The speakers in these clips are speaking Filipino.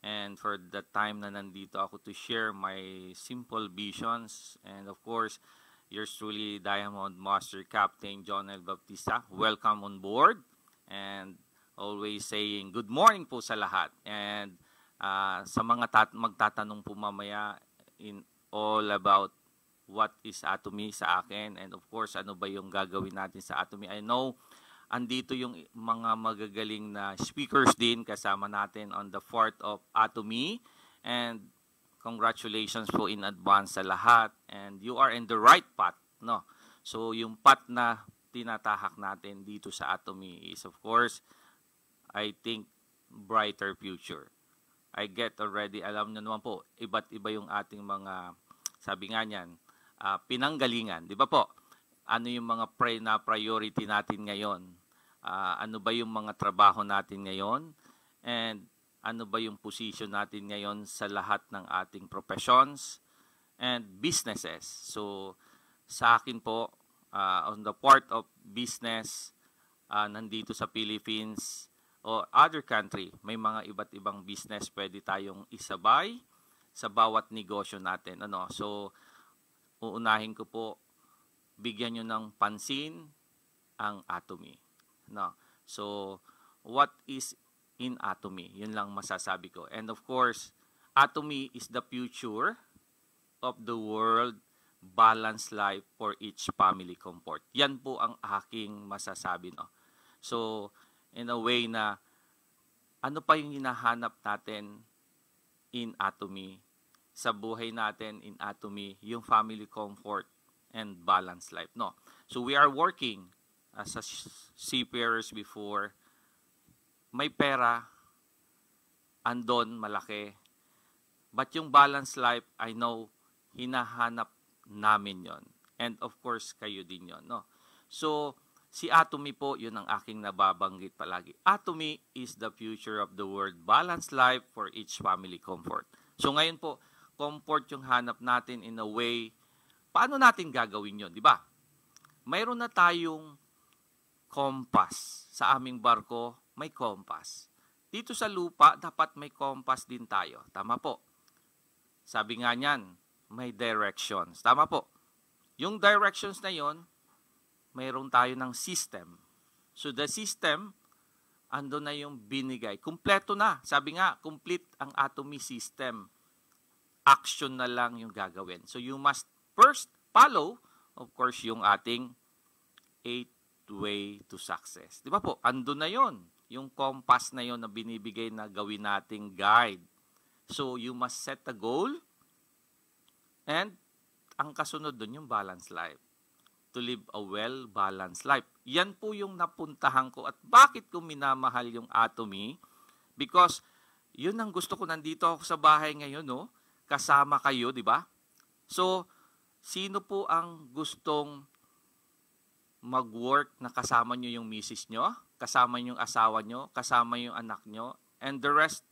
and for the time na nandito ako to share my simple visions. And of course, yours truly, Diamond Master Captain John L. Baptista. Welcome on board, and always saying good morning po sa lahat. And sa mga magtatanong po mamaya in all about what is Atomy sa akin, and of course ano ba yung gagawin natin sa Atomy. I know andito yung mga magagaling na speakers din kasama natin on the 4th of Atomy, and congratulations po in advance sa lahat, and you are in the right path, no? So yung path na tinatahak natin dito sa Atomy is of course, I think, brighter future. I get already, alam nyo naman po, iba't iba yung ating mga, sabi nga niyan, pinanggalingan. Di ba po? Ano yung mga priority natin ngayon? Ano ba yung mga trabaho natin ngayon? And ano ba yung position natin ngayon sa lahat ng ating professions and businesses? So, sa akin po, on the part of business, nandito sa Philippines, o other country, may mga iba't ibang business pwede tayong isabay sa bawat negosyo natin. Ano? So, uunahin ko po, bigyan nyo ng pansin ang Atomy. No? So, what is in Atomy? Yun lang masasabi ko. And of course, Atomy is the future of the world, balanced life for each family comfort. Yan po ang aking masasabi. No? So, in a way na ano pa yung hinahanap natin in Atomy, sa buhay natin in Atomy, yung family comfort and balanced life. No. So we are working as a seafarers before. May pera, andon, malaki. But yung balanced life, I know, hinahanap namin yon. And of course, kayo din yon. No? So, si Atomy po, yun ang aking nababanggit palagi. Atomy is the future of the world. Balanced life for each family comfort. So ngayon po, comfort yung hanap natin in a way, paano natin gagawin yun, di ba? Mayroon na tayong compass. Sa aming barko, may compass. Dito sa lupa, dapat may compass din tayo. Tama po. Sabi nga niyan, may directions. Tama po. Yung directions na yon, mayroon tayo ng system. So the system, ando na yung binigay. Kumpleto na. Sabi nga, complete ang Atomy system. Action na lang yung gagawin. So you must first follow, of course, yung ating 8th way to success. Di ba po? Ando na yon. Yung compass na yon na binibigay na gawin nating guide. So you must set a goal, and ang kasunod dun yung balanced life. To live a well-balanced life. Yan po yung napuntahan ko. At bakit ko minamahal yung Atomy? Because yun ang gusto ko. Nandito ako sa bahay ngayon, no? Kasama kayo, di ba? So, sino po ang gustong mag-work na kasama nyo yung misis nyo, kasama nyo yung asawa nyo, kasama yung anak nyo, and the rest,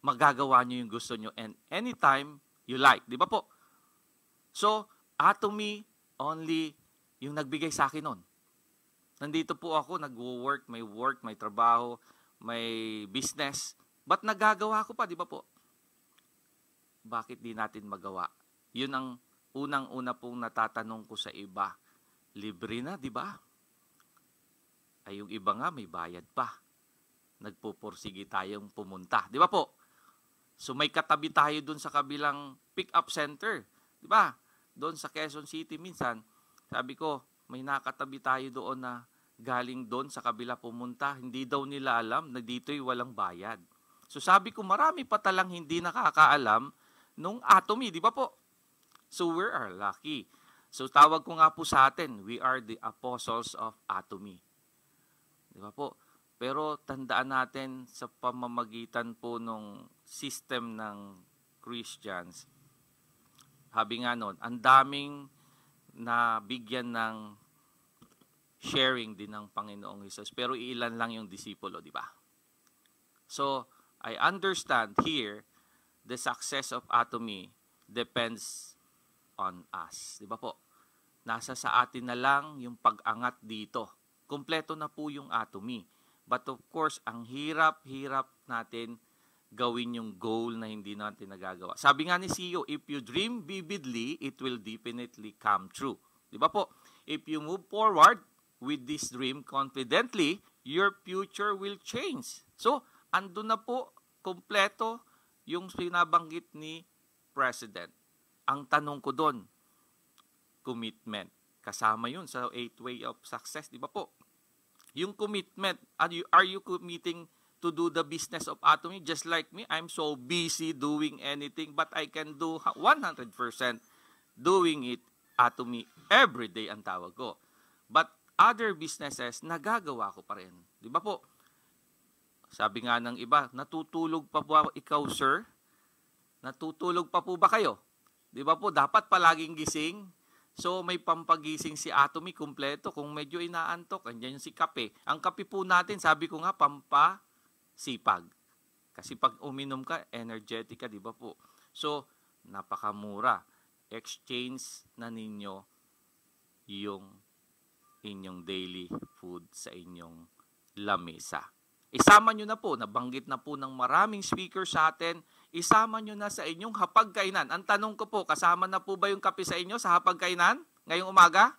magagawa nyo yung gusto nyo and anytime you like. Di ba po? So, Atomy only yung nagbigay sa akin nun. Nandito po ako, nag-work, may trabaho, may business. Ba't nagagawa ko pa, di ba po? Bakit di natin magawa? Yun ang unang-una pong natatanong ko sa iba. Libre na, di ba? Ay, yung iba nga, may bayad pa. Nagpupursige tayong pumunta. Di ba po? So, may katabi tayo dun sa kabilang pick-up center. Di ba? Doon sa Quezon City, minsan, sabi ko, may nakatabi tayo doon na galing doon sa kabila pumunta. Hindi daw nila alam na dito'y walang bayad. So sabi ko, marami pa talang hindi nakakaalam nung Atomy, di ba po? So we are lucky. So tawag ko nga po sa atin, we are the apostles of Atomy. Di ba po? Pero tandaan natin sa pamamagitan po ng system ng Christians, sabi nga nun, ang daming na bigyan ng sharing din ng Panginoong Hesus. Pero ilan lang yung disipulo, di ba? So, I understand here, the success of Atomy depends on us. Di ba po? Nasa sa atin na lang yung pag-angat dito. Kompleto na po yung Atomy. But of course, ang hirap-hirap natin gawin yung goal na hindi natin nagagawa. Sabi nga ni CEO, if you dream vividly, it will definitely come true. Di ba po? If you move forward with this dream confidently, your future will change. So, ando na po, kompleto yung sinabanggit ni President. Ang tanong ko doon, commitment. Kasama yun sa 8 way of success, di ba po? Yung commitment, are you committing to do the business of Atomy? Just like me, I'm so busy doing anything, but I can do 100% doing it Atomy every day ang tawag ko. But other businesses, nagagawa ko pa rin. Di ba po? Sabi nga ng iba, natutulog pa po ikaw, sir? Natutulog pa po ba kayo? Di ba po? Dapat palaging gising. So, may pampagising si Atomy kumpleto. Kung medyo inaantok, andyan yung si kape. Ang kape po natin, sabi ko nga, pampasipag. Kasi pag uminom ka, energetic ka, di ba po? So, napakamura. Exchange na ninyo yung inyong daily food sa inyong lamesa. Isama nyo na po, nabanggit na po ng maraming speaker sa atin, isama nyo na sa inyong hapagkainan. Ang tanong ko po, kasama na po ba yung kape sa inyo sa hapagkainan ngayong umaga?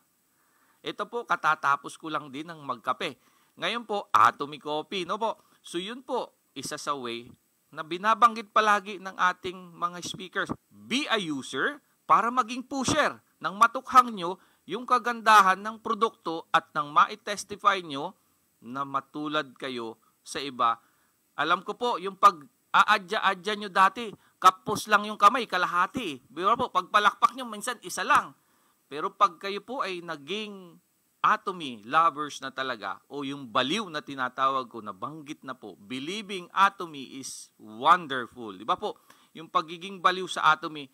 Ito po, katatapos ko lang din ng magkape. Ngayon po, Atomy Coffee, no po? So yun po, isa sa way na binabanggit palagi ng ating mga speakers. Be a user para maging pusher nang matukhang nyo yung kagandahan ng produkto at nang ma-testify nyo na matulad kayo sa iba. Alam ko po, yung pag-aadya-adya nyo dati, kapos lang yung kamay, kalahati. Pero po, pag palakpak nyo, minsan isa lang. Pero pag kayo po ay naging Atomy lovers na talaga, o yung baliw na tinatawag ko, na banggit na po, believing Atomy is wonderful. Di ba po? Yung pagiging baliw sa Atomy,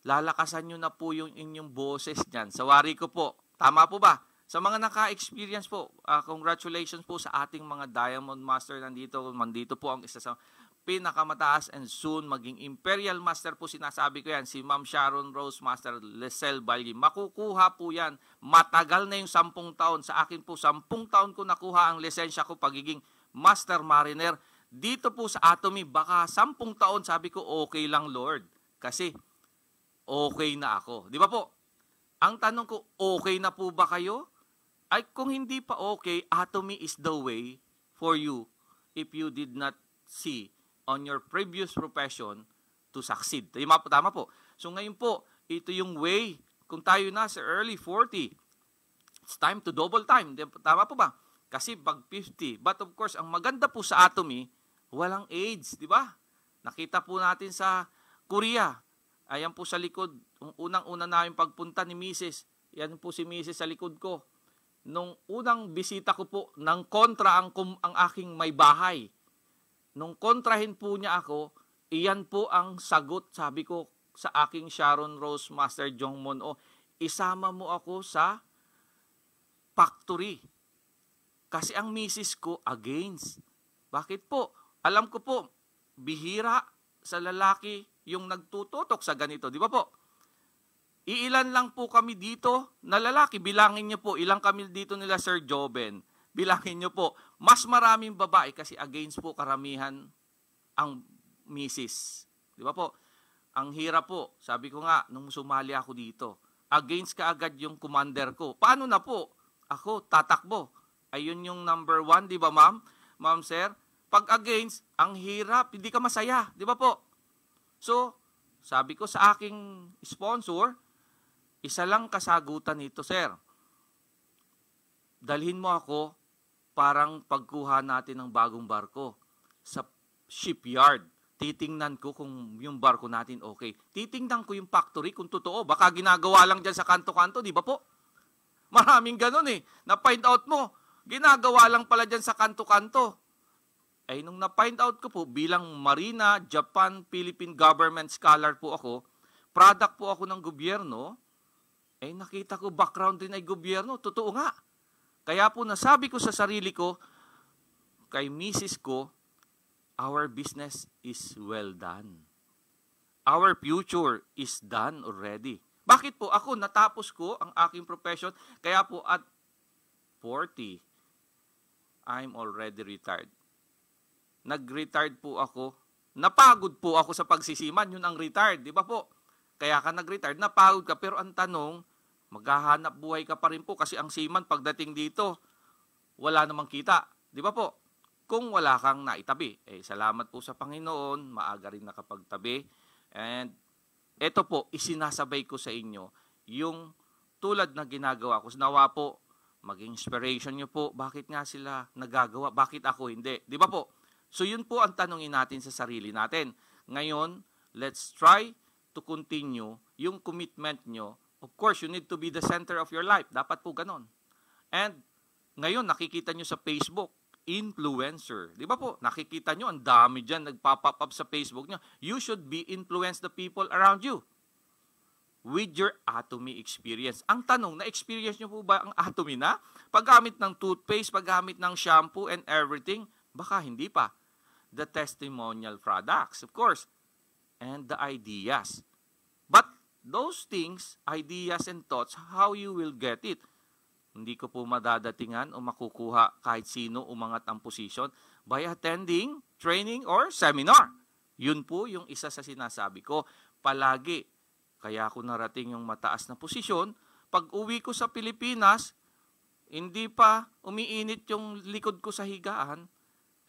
lalakasan nyo na po yung inyong boses dyan. Sawari ko po. Tama po ba? Sa mga naka-experience po, congratulations po sa ating mga Diamond Master nandito. Nandito po ang isa sa pinakamataas and soon maging Imperial Master po, sinasabi ko yan, si Ma'am Sharon Rose Master Lesel Valle. Makukuha po yan. Matagal na yung 10 taon. Sa akin po, 10 taon ko nakuha ang lisensya ko pagiging Master Mariner. Dito po sa Atomy, baka 10 taon, sabi ko, okay lang Lord. Kasi okay na ako. Di ba po? Ang tanong ko, okay na po ba kayo? Ay, kung hindi pa okay, Atomy is the way for you if you did not see on your previous profession to succeed. Tama po. So ngayon po, ito yung way. Kung tayo na sa early 40, it's time to double time. Tama po ba? Kasi pag 50. But of course, ang maganda po sa Atomy, walang age, di ba? Nakita po natin sa Korea. Ayan po sa likod, unang-una namin pagpunta ni Mrs. Yan po si Mrs. sa likod ko. Nung unang bisita ko po, nang kontra ang aking may bahay. Nung kontrahin po niya ako, iyan po ang sagot, sabi ko sa aking Sharon Rose Master Jongmon, isama mo ako sa factory. Kasi ang misis ko against. Bakit po? Alam ko po, bihira sa lalaki yung nagtututok sa ganito. Di ba po? Iilan lang po kami dito na lalaki. Bilangin niyo po, ilang kami dito nila Sir Joben. Bilangin niyo po, mas maraming babae kasi against po karamihan ang misis. Di ba po? Ang hirap po, sabi ko nga, nung sumali ako dito, against ka agad yung commander ko. Paano na po? Ako, tatakbo. Ayun yung number 1, di ba ma'am? Ma'am, sir? Pag against, ang hirap, hindi ka masaya. Di ba po? So, sabi ko sa aking sponsor, isa lang kasagutan nito, sir. Dalhin mo ako parang pagkuha natin ng bagong barko sa shipyard. Titingnan ko kung yung barko natin okay. Titingnan ko yung factory kung totoo. Baka ginagawa lang dyan sa kanto-kanto, di ba po? Maraming ganun eh. Na-find out mo, ginagawa lang pala dyan sa kanto-kanto. Ay nung na-find out ko po, bilang Marina, Japan, Philippine Government Scholar po ako, product po ako ng gobyerno, nakita ko background din ay gobyerno. Totoo nga. Kaya po nasabi ko sa sarili ko, kay misis ko, our business is well done. Our future is done already. Bakit po? Ako, natapos ko ang aking profession, kaya po at 40, I'm already retired. Nag-retired po ako napagod po ako sa pagsisiman, yun ang retired, di ba po? Kaya ka nag-retired, napagod ka, pero ang tanong, maghahanap buhay ka pa rin po kasi ang seaman pagdating dito, wala namang kita, di ba po? Kung wala kang naitabi. Salamat po sa Panginoon, maaga rin nakapagtabi. And ito po, isinasabay ko sa inyo, yung tulad na ginagawa ko. Nawa po, maging inspiration nyo po, bakit nga sila nagagawa, bakit ako hindi? Di ba po? So yun po ang tanongin natin sa sarili natin. Ngayon, let's try to continue yung commitment nyo. Of course, you need to be the center of your life. Dapat po ganon. And ngayon, nakikita nyo sa Facebook, influencer. Di ba po? Nakikita nyo, ang dami dyan, nagpa-pop up sa Facebook nyo. You should be influence the people around you with your Atomy experience. Ang tanong, na-experience nyo po ba ang Atomy na? Paggamit ng toothpaste, paggamit ng shampoo and everything, baka hindi pa. The testimonial products, of course, and the ideas. But those things, ideas and thoughts, how you will get it? Hindi ko po madadatingan o makukuha kahit sino umangat ang posisyon by attending training or seminar. Yun po yung isa sa sinasabi ko. Palagi, kaya ako narating yung mataas na posisyon. Pag uwi ko sa Pilipinas, hindi pa umiinit yung likod ko sa higaan,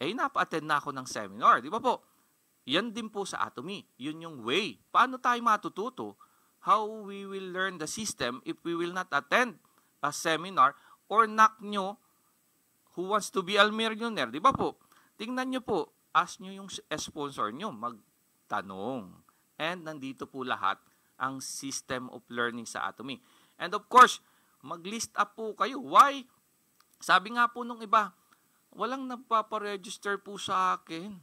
napa-attend na ako ng seminar. Di ba po? Yan din po sa Atomy. Yun yung way. Paano tayo matututo? How we will learn the system if we will not attend a seminar or knock nyo who wants to be a millionaire. Di ba po? Tingnan nyo po. Ask nyo yung sponsor nyo. Magtanong. And nandito po lahat ang system of learning sa Atomy. And of course, mag-list up po kayo. Why? Sabi nga po nung iba, walang nagpaparegister po sa akin.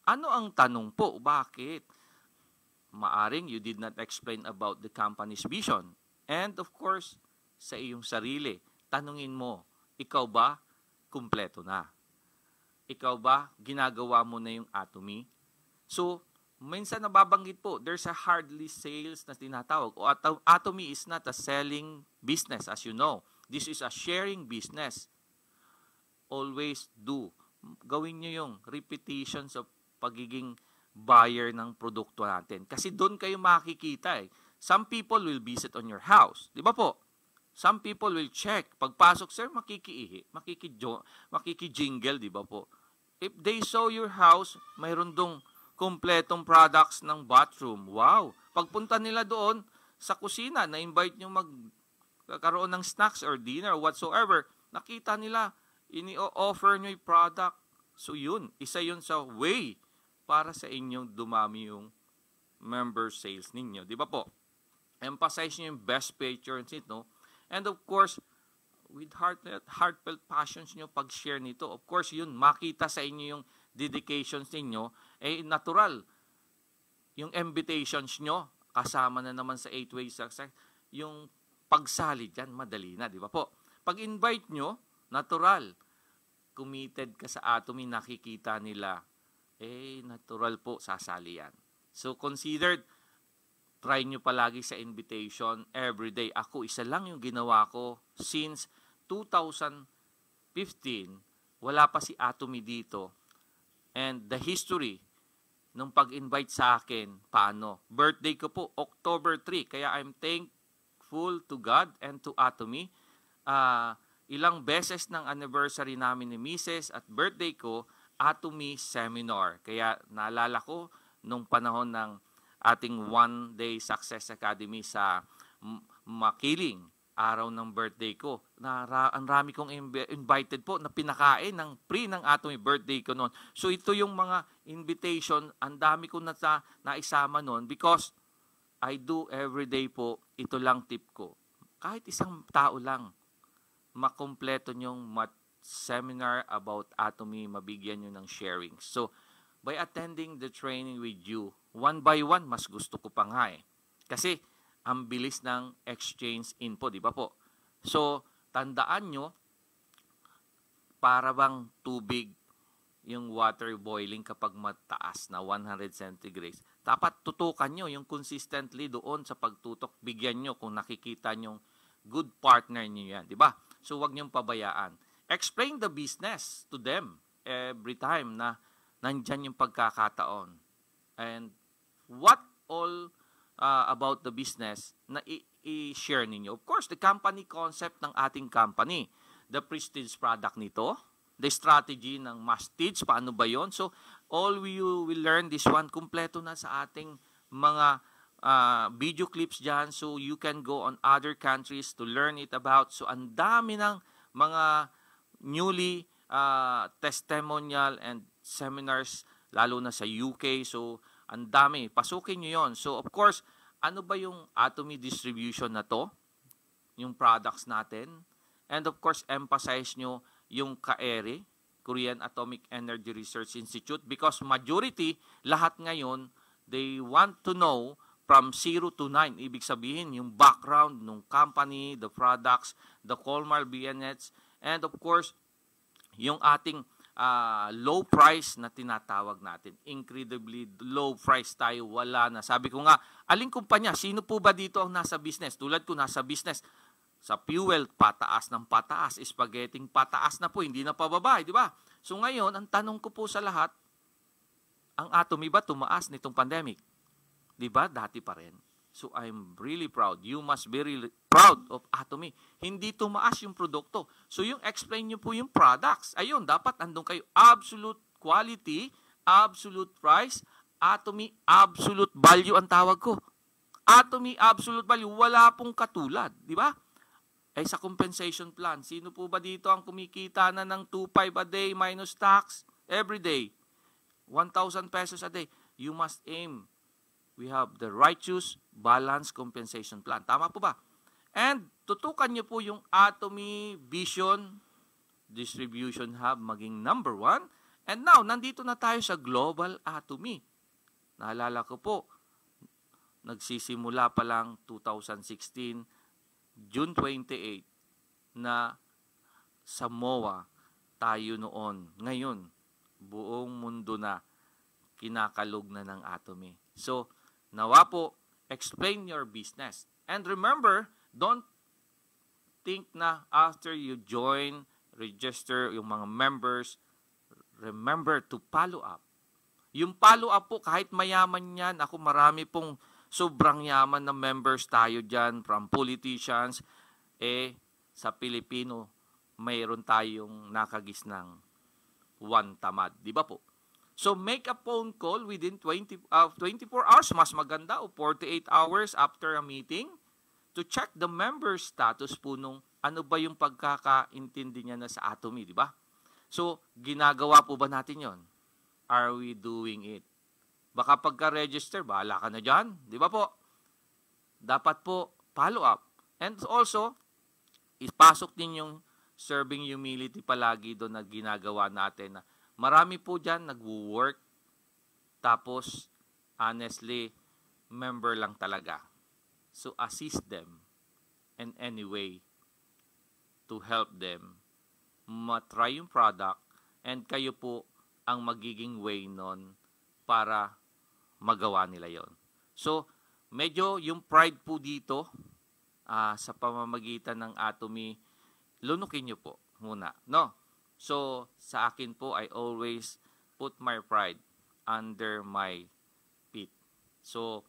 Ano ang tanong po? Bakit? Maaring you did not explain about the company's vision. And of course, sa iyong sarili, tanungin mo, ikaw ba kumpleto na? Ikaw ba ginagawa mo na yung Atomy? So, minsan nababanggit po, there's a hardly sales na tinatawag. O Atomy is not a selling business, as you know. This is a sharing business. Always do. Gawin nyo yung repetitions of pagiging buyer ng produkto natin. Kasi doon kayo makikita . Some people will visit on your house. Di ba po? Some people will check. Pagpasok, sir, makikiihi, makikijingle, di ba po? If they saw your house, mayroon dong kompletong products ng bathroom. Wow! Pagpunta nila doon sa kusina, na-invite nyo magkakaroon ng snacks or dinner, whatsoever, nakita nila, ini-offer nyo yung product. So yun, isa yun sa way para sa inyong dumami yung member sales ninyo. Di ba po? Emphasize nyo yung best picture no? And of course, with heartfelt passions nyo pag-share nito, of course, yun, makita sa inyo yung dedications ninyo, natural. Yung invitations nyo, kasama na naman sa 8-way success, yung pagsali dyan, madali na, di ba po? Pag-invite nyo, natural. Committed ka sa Atomy, nakikita nila, natural po, sasali yan. So, considered, try nyo palagi sa invitation everyday. Ako, isa lang yung ginawa ko since 2015, wala pa si Atomy dito. And the history nung pag-invite sa akin, paano? Birthday ko po, October 3. Kaya I'm thankful to God and to Atomy. Ilang beses ng anniversary namin ni Mrs. at birthday ko, Atomy Seminar. Kaya naalala ko nung panahon ng ating One Day Success Academy sa Makiling, araw ng birthday ko. Ang rami kong invited po na pinakain ng free ng Atomy birthday ko noon. So ito yung mga invitation, ang dami ko na naisama noon because I do everyday po, ito lang tip ko. Kahit isang tao lang, makompleto nyong seminar about Atomy, mabigyan nyo ng sharing. So, by attending the training with you, one by one, mas gusto ko pa nga . Kasi, ang bilis ng exchange info, di ba po? So, tandaan nyo, para bang tubig yung water boiling kapag mataas na 100 centigrades. Dapat tutukan nyo yung consistently doon sa pagtutok. Bigyan nyo kung nakikita nyo good partner nyo yan, di ba? So, wag nyong pabayaan. Explain the business to them every time na nandyan yung pagkakataon. And what all about the business na i-share ninyo? Of course, the company concept ng ating company, the prestige product nito, the strategy ng Mastige, paano ba yon? So, all you will learn this one, kumpleto na sa ating mga video clips dyan. So, you can go on other countries to learn it about. So, ang dami ng mga newly testimonial and seminars, lalo na sa UK. So, ang dami. Pasukin nyo yon. So, of course, ano ba yung Atomy distribution na to? Yung products natin. And of course, emphasize nyo yung KAERI, Korean Atomic Energy Research Institute, because majority, lahat ngayon, they want to know from 0 to 9. Ibig sabihin, yung background ng company, the products, the Colmar BNH, and of course, yung ating low price na tinatawag natin. Incredibly low price tayo, wala na. Sabi ko nga, aling kumpanya, sino po ba dito ang nasa business? Tulad ko, nasa business. Sa fuel, pataas ng pataas. Spaghetti, pataas na po, hindi na pababa, di ba? So ngayon, ang tanong ko po sa lahat, ang Atomy ba tumaas nitong pandemic? Di ba? Dati pa rin. So I'm really proud. You must be really proud of Atomy. Hindi tumaas yung produkto. So yung explain nyo po yung products. Ayun, dapat andun kayo. Absolute quality, absolute price, Atomy absolute value ang tawag ko. Atomy absolute value, wala pong katulad. Di ba? Eh sa compensation plan, sino po ba dito ang kumikita na ng 2,500 a day minus tax every day? 1,000 pesos a day. You must aim. We have the righteous balance compensation plan. Tama po ba? And tutukan niyo po yung Atomy Vision Distribution Hub maging number 1. And now, nandito na tayo sa Global Atomy. Naalala ko po, nagsisimula pa lang 2016, June 28, na sa MOA tayo noon. Ngayon, buong mundo na kinakalog na ng Atomy. So, nawa po, explain your business. And remember, don't think na after you join, register yung mga members, remember to follow up. Yung follow up po, kahit mayaman yan, ako marami pong sobrang yaman na members tayo dyan, from politicians, sa Pilipino, mayroon tayong nakagisnang 1 tamad. Di ba po? So, make a phone call within 24 hours, mas maganda, o 48 hours after a meeting to check the member status po nung ano ba yung pagkakaintindi niya na sa Atomy, di ba? So, ginagawa po ba natin yon? Are we doing it? Baka pagka-register, bahala ka na dyan, di ba po? Dapat po, follow up. And also, ipasok din yung serving humility palagi doon na ginagawa natin na marami po dyan nagwo-work, tapos honestly, member lang talaga. So assist them in any way to help them matry yung product, and kayo po ang magiging way nun para magawa nila yon. So medyo yung pride po dito sa pamamagitan ng Atomy, lunukin nyo po muna. No? So, sa akin po, I always put my pride under my feet. So,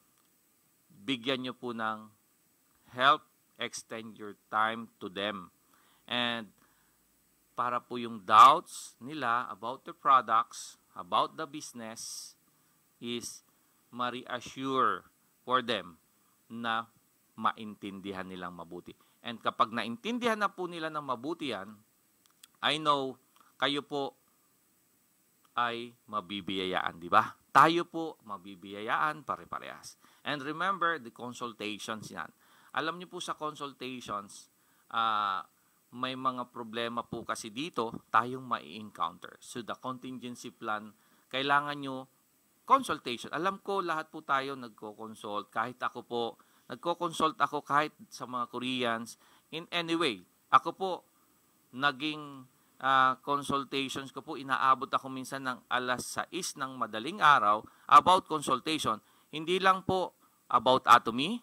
bigyan nyo po ng help, extend your time to them. And para po yung doubts nila about the products, about the business, is ma-reassure for them na maintindihan nilang mabuti. And kapag naintindihan na po nila ng mabuti yan, I know kayo po ay mabibiyayaan, di ba? Tayo po mabibiyayaan pare-parehas. And remember, the consultations yan. Alam niyo po sa consultations, may mga problema po kasi dito tayong mai-encounter. So the contingency plan, kailangan nyo consultation. Alam ko lahat po tayo nagko-consult. Kahit ako po, nagko-consult ako kahit sa mga Koreans. In any way, ako po, naging consultations ko po, inaabot ako minsan ng 6:00 ng madaling araw about consultation. Hindi lang po about Atomy,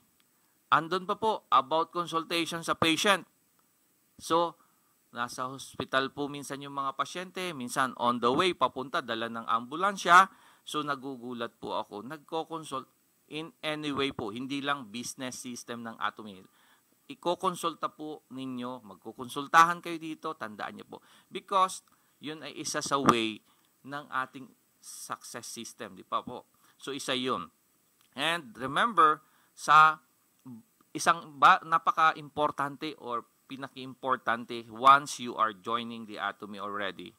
andun pa po about consultation sa patient. So, nasa hospital po minsan yung mga pasyente, minsan on the way, papunta, dala ng ambulansya. So nagugulat po ako, nagko-consult in any way po, hindi lang business system ng Atomy. Iko-konsulta po ninyo, magkukonsultahan kayo dito, tandaan niyo po. Because yun ay isa sa way ng ating success system, di pa po? So isa yun. And remember, sa isang napaka-importante or pinaki-importante, once you are joining the Atomy already,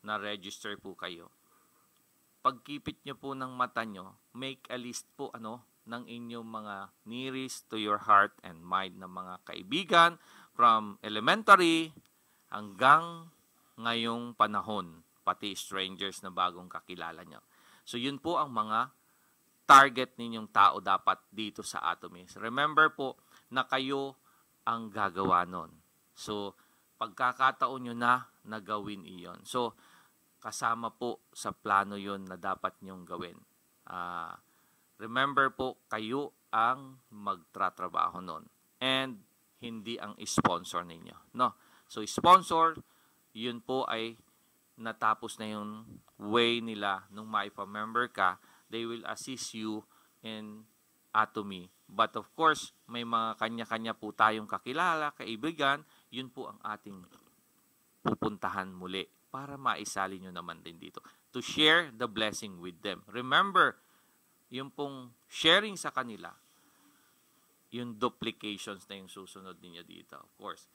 na-register po kayo. Pagkipit nyo po ng mata nyo, make a list po ng inyong mga nearest to your heart and mind na mga kaibigan from elementary hanggang ngayong panahon, pati strangers na bagong kakilala nyo. So yun po ang mga target ninyong tao dapat dito sa Atomy. Remember po na kayo ang gagawa nun. So pagkakataon nyo na gawin iyon. So kasama po sa plano yon na dapat nyong gawin. Remember po, kayo ang magtratrabaho nun. And hindi ang sponsor ninyo. No? So, sponsor, yun po ay natapos na yung way nila nung maipa-member ka. They will assist you in Atomy. But of course, may mga kanya-kanya po tayong kakilala, kaibigan. Yun po ang ating pupuntahan muli para maisali nyo naman din dito. To share the blessing with them. Remember, yung pong sharing sa kanila, yung duplications na yung susunod ninyo dito. Of course,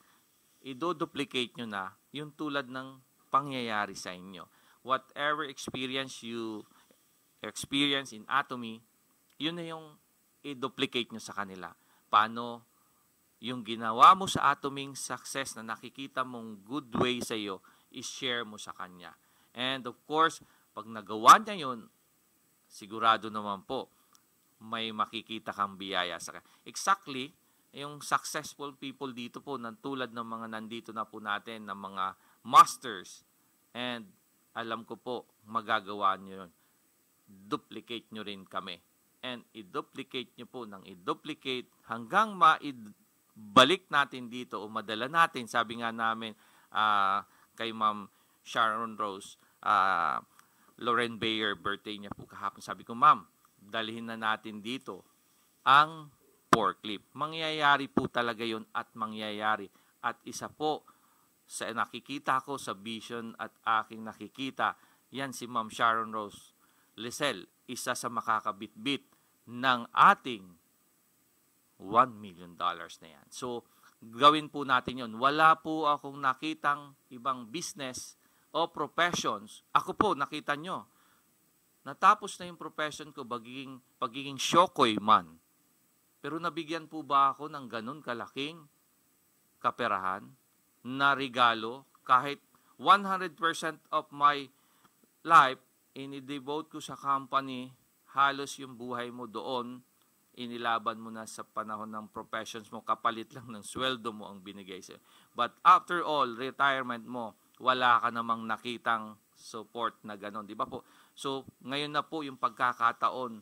i-duplicate nyo na yung tulad ng pangyayari sa inyo. Whatever experience you experience in Atomy, yun na yung i-duplicate nyo sa kanila. Paano yung ginawa mo sa Atoming success na nakikita mong good way sa iyo, i-share mo sa kanya. And of course, pag nagawa niya yun, sigurado naman po, may makikita kang biyaya sa kanya. Exactly, yung successful people dito po, tulad ng mga nandito na po natin, ng mga masters, and alam ko po, magagawa nyo yun. Duplicate nyo rin kami. And i-duplicate nyo po ng i-duplicate hanggang balik natin dito o madala natin. Sabi nga namin, kay Ma'am Sharon Rose, Lauren Bayer, birthday niya po kahapon. Sabi ko, Ma'am, dalhin na natin dito ang forklift. Mangyayari po talaga yun at mangyayari. At isa po sa nakikita ko sa vision at aking nakikita, yan si Ma'am Sharon Rose Lisel, isa sa makakabitbit ng ating $1 million na yan. So, gawin po natin yon. Wala po akong nakitang ibang business o professions. Ako po, nakita nyo. Natapos na yung profession ko, pagiging shokoy man. Pero nabigyan po ba ako ng ganun kalaking kaperahan na regalo kahit 100% of my life ini-devote ko sa company, halos yung buhay mo doon, inilaban mo na sa panahon ng professions mo, kapalit lang ng sweldo mo ang binigay sa'yo. But after all, retirement mo, wala ka namang nakitang support na gano'n. Di ba po? So, ngayon na po yung pagkakataon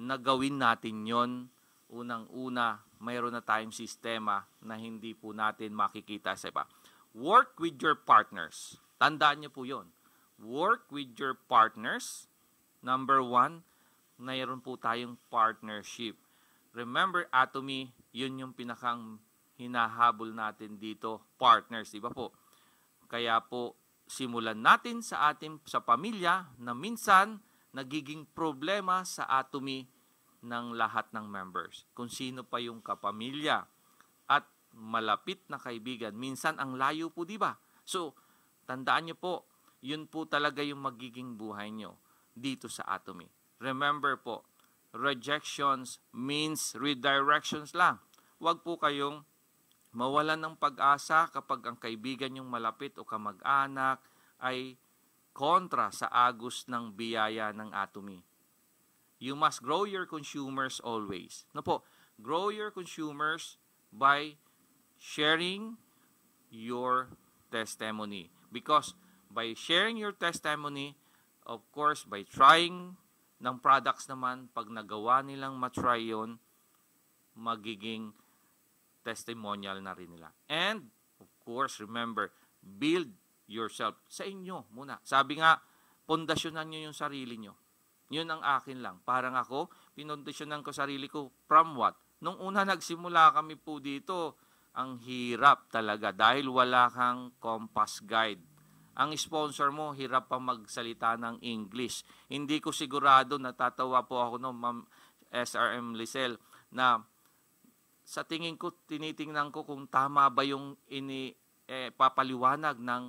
na gawin natin yon. Unang-una, mayroon na tayong sistema na hindi po natin makikita sa iba. Work with your partners. Tandaan niyo po yon. Work with your partners. Number 1, mayroon po tayong partnership. Remember, Atomy, yun yung pinakang hinahabol natin dito, partners, di ba po? Kaya po, simulan natin sa pamilya na minsan nagiging problema sa Atomy ng lahat ng members. Kung sino pa yung kapamilya at malapit na kaibigan, minsan ang layo po, di ba? So, tandaan niyo po, yun po talaga yung magiging buhay nyo dito sa Atomy. Remember po, rejections means redirections lang. Huwag po kayong mawalan ng pag-asa kapag ang kaibigan yung malapit o kamag-anak ay kontra sa agos ng biyaya ng Atomy. You must grow your consumers always. No po, grow your consumers by sharing your testimony. Because by sharing your testimony, of course, by trying ng products naman, pag nagawa nilang matry yun, magiging testimonial na rin nila. And, of course, remember, build yourself. Sa inyo muna. Sabi nga, pundasyonan nyo yung sarili nyo. Yun ang akin lang. Parang ako, pinundasyonan ko sarili ko from what? Nung una nagsimula kami po dito, ang hirap talaga dahil wala kang compass guide. Ang sponsor mo, hirap pa magsalita ng English. Hindi ko sigurado, natatawa po ako no, Ma'am SRM Lisel, na sa tingin ko, tinitingnan ko kung tama ba yung papaliwanag ng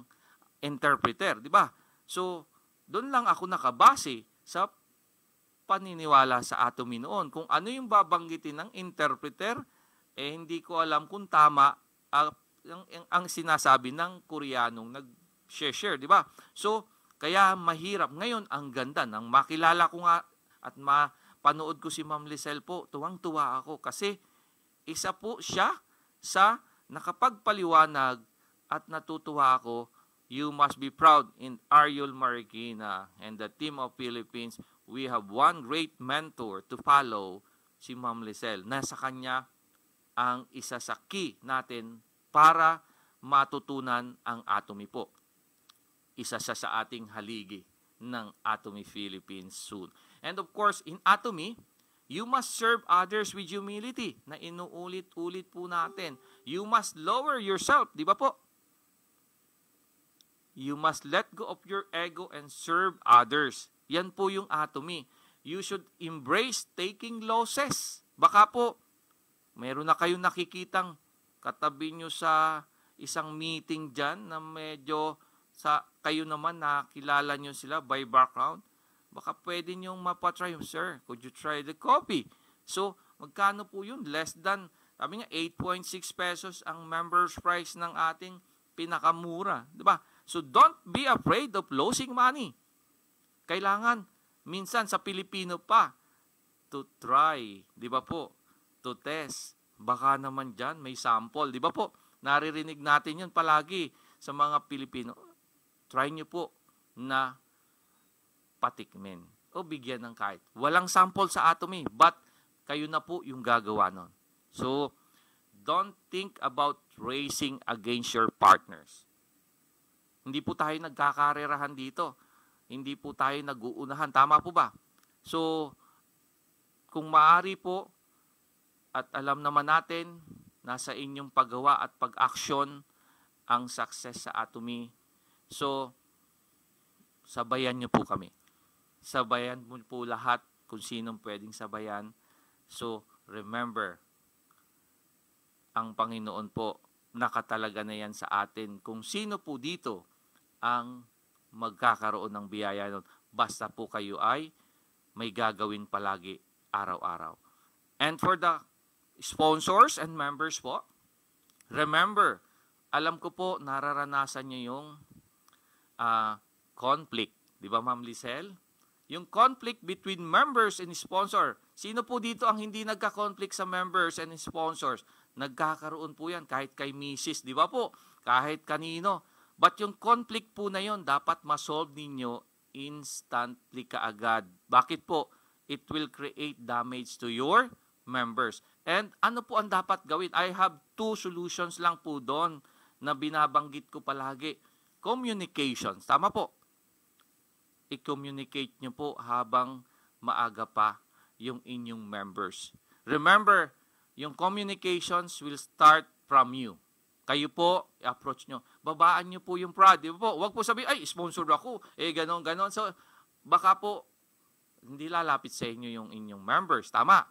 interpreter, di ba? So, doon lang ako nakabase sa paniniwala sa Atomy noon. Kung ano yung babanggitin ng interpreter, hindi ko alam kung tama ang sinasabi ng Koreanong nag-share, di ba? So, kaya mahirap. Ngayon, ang ganda nang makilala ko nga at mapanood ko si Ma'am Lisel po, tuwang-tuwa ako kasi isa po siya sa nakapagpaliwanag at natutuwa ako. You must be proud in Ariel Marikina and the team of Philippines. We have one great mentor to follow, si Ma'am Lisel. Nasa kanya ang isa sa key natin para matutunan ang Atomy po. Isa siya sa ating haligi ng Atomy Philippines soon. And of course, in Atomy, you must serve others with humility na inuulit-ulit po natin. You must lower yourself, di ba po? You must let go of your ego and serve others. Yan po yung Atomy. You should embrace taking losses. Baka po, meron na kayong nakikitang katabi nyo sa isang meeting dyan na medyo kayo naman nakilala nyo sila by background. Baka pwede nyong mapatry, sir, could you try the coffee? So, magkano po yun? Less than, sabi nga, 8.6 pesos ang member's price ng ating pinakamura. Diba? So, don't be afraid of losing money. Kailangan, minsan sa Pilipino pa, to try. Diba po? To test. Baka naman dyan, may sample. Diba po? Naririnig natin yun palagi sa mga Pilipino. Try nyo po na patikmin o bigyan ng kahit. Walang sample sa Atomy, but kayo na po yung gagawa nun. So, don't think about racing against your partners. Hindi po tayo nagkakarerahan dito. Hindi po tayo nag-uunahan. Tama po ba? So, kung maaari po, at alam naman natin, nasa inyong paggawa at pag-aksyon ang success sa Atomy. So, sabayan nyo po kami. Sabayan mo po lahat kung sinong pwedeng sabayan. So, remember, ang Panginoon po, nakatalaga na yan sa atin. Kung sino po dito ang magkakaroon ng biyaya nun. Basta po kayo ay may gagawin palagi araw-araw. And for the sponsors and members po, remember, alam ko po, nararanasan nyo yung conflict. Di ba, Ma'am Lisel? Yung conflict between members and sponsor. Sino po dito ang hindi nagka-conflict sa members and sponsors? Nagkakaroon po yan kahit kay Mrs. Di ba po? Kahit kanino. But yung conflict po na yon dapat ma-solve ninyo instantly kaagad. Bakit po? It will create damage to your members. And ano po ang dapat gawin? I have 2 solutions lang po doon na binabanggit ko palagi. Communications. Tama po. I-communicate nyo po habang maaga pa yung inyong members. Remember, yung communications will start from you. Kayo po, i-approach nyo. Babaan nyo po yung pride. Diba po? Huwag po sabihin, ay, sponsor ako. Ganon. So, baka po, hindi lalapit sa inyo yung inyong members. Tama.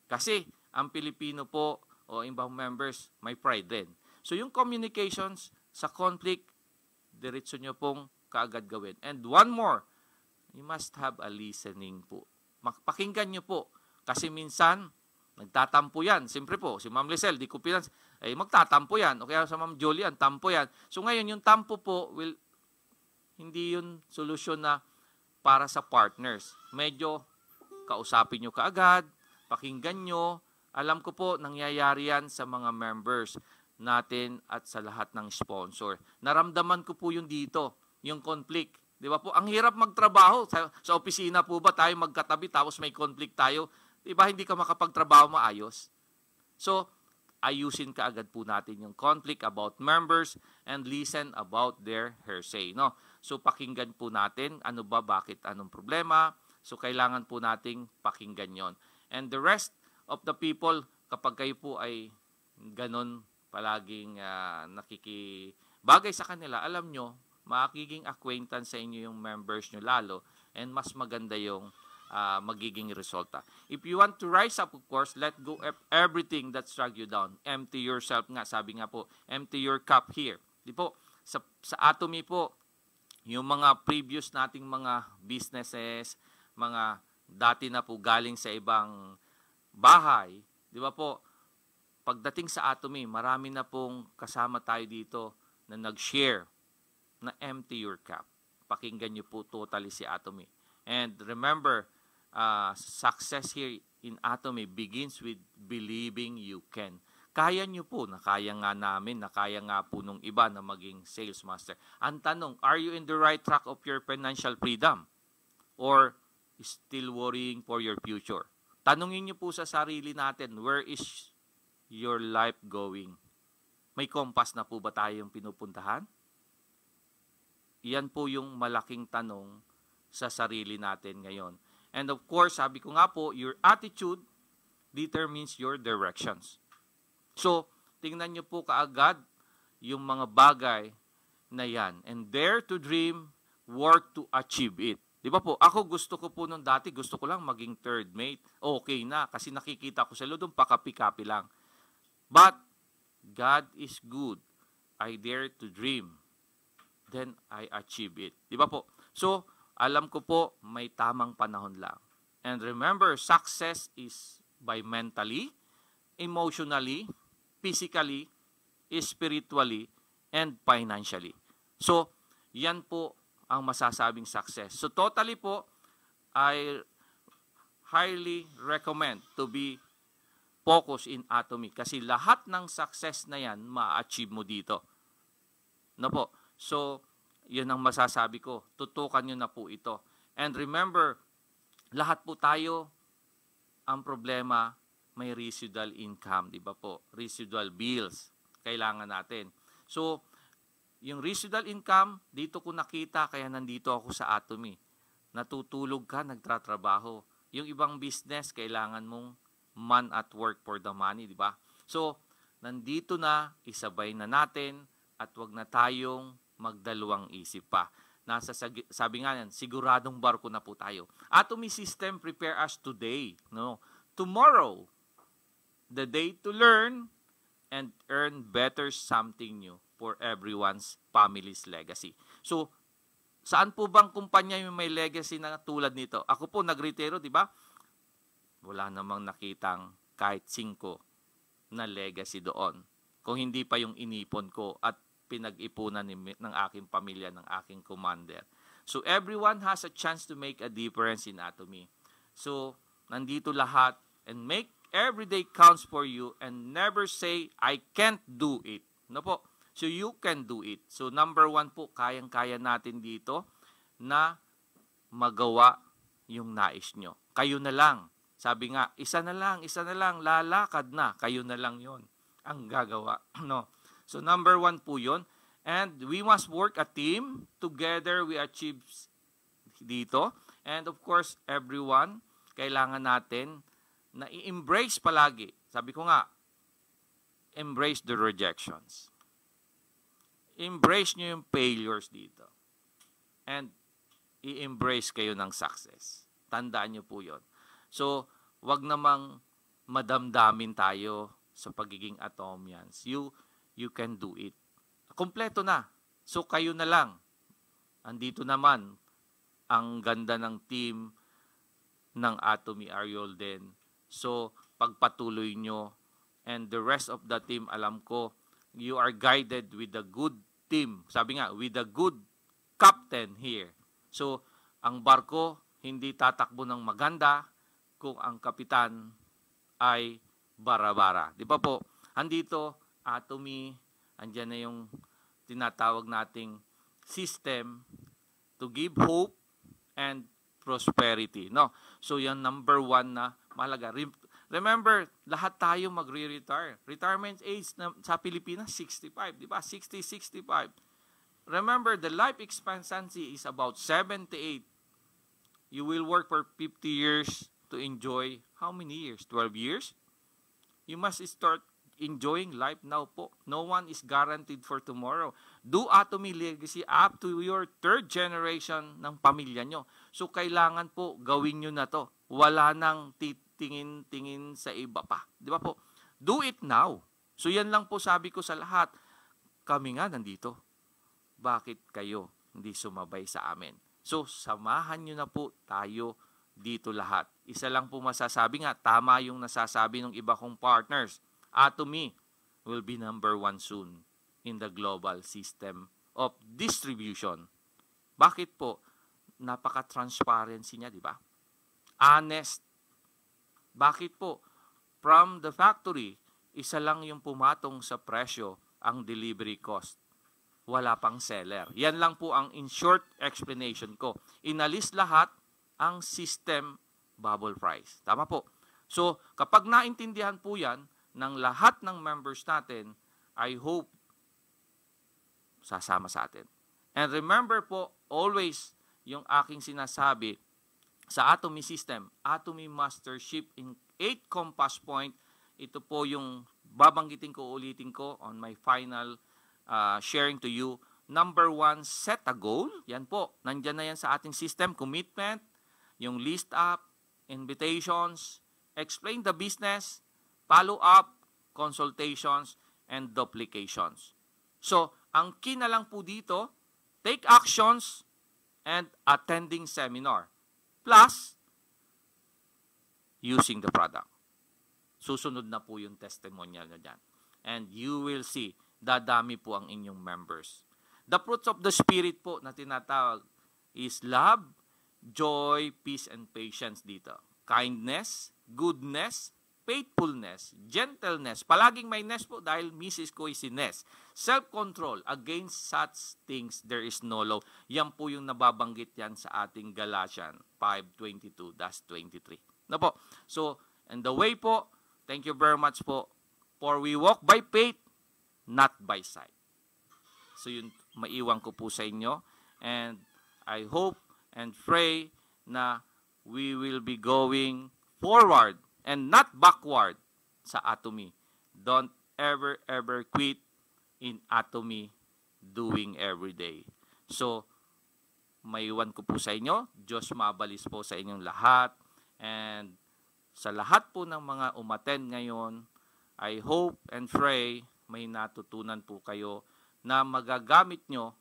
Kasi, ang Pilipino po, o ibang members, may pride din. So, yung communications sa conflict, diretso nyo pong kaagad gawin. And one more, you must have a listening po. Pakinggan nyo po. Kasi minsan, nagtatampo yan. Siyempre po, si Ma'am Lisel, di ko pinans, magtatampo yan. O kaya sa Ma'am Julian, tampo yan. So ngayon, yung tampo po, hindi yun solusyon na para sa partners. Medyo kausapin nyo kaagad, pakinggan nyo. Alam ko po, nangyayari yan sa mga members natin at sa lahat ng sponsor. Naramdaman ko po yung dito, yung conflict. Di ba po? Ang hirap magtrabaho. Sa opisina po ba tayo magkatabi tapos may conflict tayo? Di ba hindi ka makapagtrabaho maayos? So, ayusin kaagad po natin yung conflict about members and listen about their hearsay. No? So pakinggan po natin ano ba, bakit, anong problema. So kailangan po nating pakinggan yon. And the rest of the people, kapag kayo po ay ganon palaging nakikibagay sa kanila, alam nyo, makikiging acquaintance sa inyo yung members nyo lalo, and mas maganda yung magiging resulta. If you want to rise up, of course, let go of everything that drag you down. Empty yourself nga, sabi nga po, empty your cup here. Di po, sa Atomy po, yung mga previous nating mga businesses, mga dati na po galing sa ibang bahay, di ba po, pagdating sa Atomy, marami na pong kasama tayo dito na nag-share na empty your cup. Pakinggan nyo po totally si Atomy. And remember, success here in Atomy begins with believing you can. Kaya nyo po, nakaya nga namin, nakaya nga po nung iba na maging sales master. Ang tanong, are you in the right track of your financial freedom? Or still worrying for your future? Tanungin nyo po sa sarili natin, where is your life going? May compass na po ba tayong pinupuntahan? Yan po yung malaking tanong sa sarili natin ngayon. And of course, sabi ko nga po, your attitude determines your directions. So, tingnan nyo po kaagad yung mga bagay na yan. And dare to dream, work to achieve it. Di ba po? Ako gusto ko po nung dati, gusto ko lang maging third mate. Okay na, kasi nakikita ko sa loob, pakapi-kapi lang. But, God is good. I dare to dream. Then, I achieve it. Di ba po? So, alam ko po, may tamang panahon lang. And remember, success is by mentally, emotionally, physically, spiritually, and financially. So, yan po ang masasabing success. So, totally po, I highly recommend to be focused in Atomy kasi lahat ng success na yan, ma-achieve mo dito. No po? So, yun ang masasabi ko. Tutukan nyo na po ito. And remember, lahat po tayo, ang problema, may residual income, di ba po? Residual bills, kailangan natin. So, yung residual income, dito ko nakita, kaya nandito ako sa Atomy. Natutulog ka, nagtratrabaho. Yung ibang business, kailangan mong man at work for the money, di ba? So, nandito na, isabay na natin, at wag na tayong magdalawang isip pa. Sabi nga yan, siguradong barko na po tayo. Atomy system prepare us today. No? Tomorrow, the day to learn and earn better something new for everyone's family's legacy. So, saan po bang kumpanya yung may legacy na tulad nito? Ako po, nagretiro, di ba? Wala namang nakitang kahit 5 na legacy doon. Kung hindi pa yung inipon ko at pinag-ipunan ng aking pamilya, ng aking commander. So, everyone has a chance to make a difference in Atomy. So, nandito lahat and make every day counts for you and never say, I can't do it. No po? So, you can do it. So, number 1 po, kayang-kaya natin dito na magawa yung nais nyo. Kayo na lang. Sabi nga, isa na lang, lalakad na. Kayo na lang yon ang gagawa. No? So, number 1 po yun. And we must work a team. Together, we achieve dito. And of course, everyone, kailangan natin na i-embrace palagi. Sabi ko nga, embrace the rejections. Embrace nyo yung failures dito. And i-embrace kayo ng success. Tandaan nyo po yun. So, wag namang madamdamin tayo sa pagiging Atomians. You can do it. Kompleto na. So, kayo na lang. Andito naman ang ganda ng team ng Atomy Ariel din. So, pagpatuloy nyo. And the rest of the team, alam ko, you are guided with a good team. Sabi nga, with a good captain here. So, ang barko, hindi tatakbo ng maganda kung ang kapitan ay bara-bara. Di ba po? Andito, Atomy, andyan na yung tinatawag nating system to give hope and prosperity. No? So, yan number 1 na mahalaga. Remember, lahat tayo magre-retire. Retirement age sa Pilipinas, 65, di ba? 60, 65. Remember, the life expectancy is about 78. You will work for 50 years to enjoy how many years? 12 years? You must start enjoying life now po. No one is guaranteed for tomorrow. Do Atomy legacy up to your third generation ng pamilya nyo. So, kailangan po gawin nyo na to. Wala nang tingin sa iba pa. Di ba po? Do it now. So, yan lang po sabi ko sa lahat. Kami nga nandito. Bakit kayo hindi sumabay sa amin? So, samahan nyo na po tayo dito lahat. Isa lang po masasabi nga, tama yung nasasabi ng iba kong partners. Atomy will be number 1 soon in the global system of distribution. Bakit po? Napaka-transparency niya, di ba? Honest. Bakit po? From the factory, isa lang yung pumatong sa presyo ang delivery cost. Wala pang seller. Yan lang po ang in short explanation ko. Inalis lahat ang system bubble price. Tama po. So, kapag naintindihan po yan ng lahat ng members natin, I hope sasama sa atin. And remember po, always yung aking sinasabi sa Atomy system, Atomy Mastership in 8 compass point. Ito po yung babanggitin ko, ulitin ko on my final sharing to you. Number 1, set a goal. Yan po. Nandyan na yan sa ating system. Commitment, yung list up, invitations, explain the business, follow up, consultations, and duplications. So, ang key na lang po dito, take actions and attending seminar. Plus, using the product. Susunod na po yung testimonial na dyan. And you will see, dadami po ang inyong members. The fruits of the Spirit po na tinatawag is love, joy, peace, and patience dito. Kindness, goodness, faithfulness, gentleness. Palaging may ness po dahil Mrs. ko is si Ness. Self-control. Against such things, there is no law. Yan po yung nababanggit yan sa ating Galatians 5:22-23. Na po. So, and the way po, thank you very much po. For we walk by faith, not by sight. So, yun, maiwan ko po sa inyo. And I hope and pray na we will be going forward and not backward sa Atomy. Don't ever quit in Atomy doing every day. So, maiwan ko po sa inyo. Diyos mabalis po sa inyong lahat. And sa lahat po ng mga umattend ngayon, I hope and pray may natutunan po kayo na magagamit nyo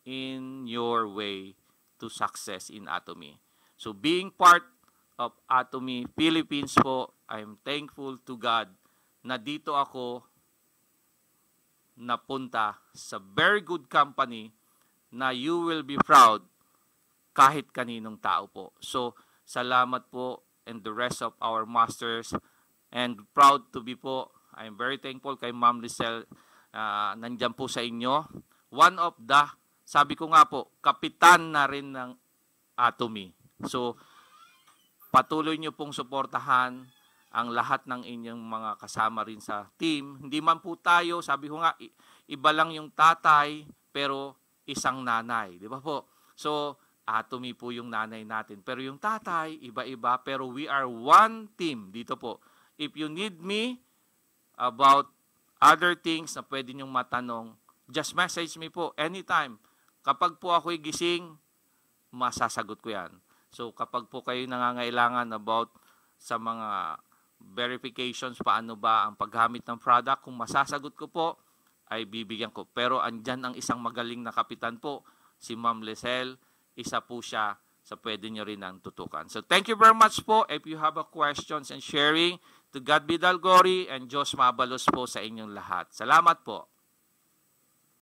in your way to success in Atomy. So, being part of Atomy Philippines po, I'm thankful to God na dito ako napunta sa very good company na you will be proud kahit kaninong tao po. So, salamat po and the rest of our masters and proud to be po. I'm very thankful kay Ma'am Lizelle. Nandyan po sa inyo. One of the, sabi ko nga po, kapitan na rin ng Atomy. So, patuloy nyo pong suportahan ang lahat ng inyong mga kasama rin sa team. Hindi man po tayo, sabi ko nga, iba lang yung tatay, pero isang nanay. Di ba po? So, Atomy po yung nanay natin. Pero yung tatay, iba-iba, pero we are one team dito po. If you need me about other things na pwede nyong matanong, just message me po anytime. Kapag po ako'y gising, masasagot ko yan. So, kapag po kayo nangangailangan about sa mga verifications, paano ba ang paggamit ng product, kung masasagot ko po, ay bibigyan ko. Pero andyan ang isang magaling na kapitan po, si Ma'am Lizelle. Isa po siya sa pwede nyo rin ang tutukan. So, thank you very much po. If you have a questions and sharing, to God be the glory and Diyos mabalos po sa inyong lahat. Salamat po.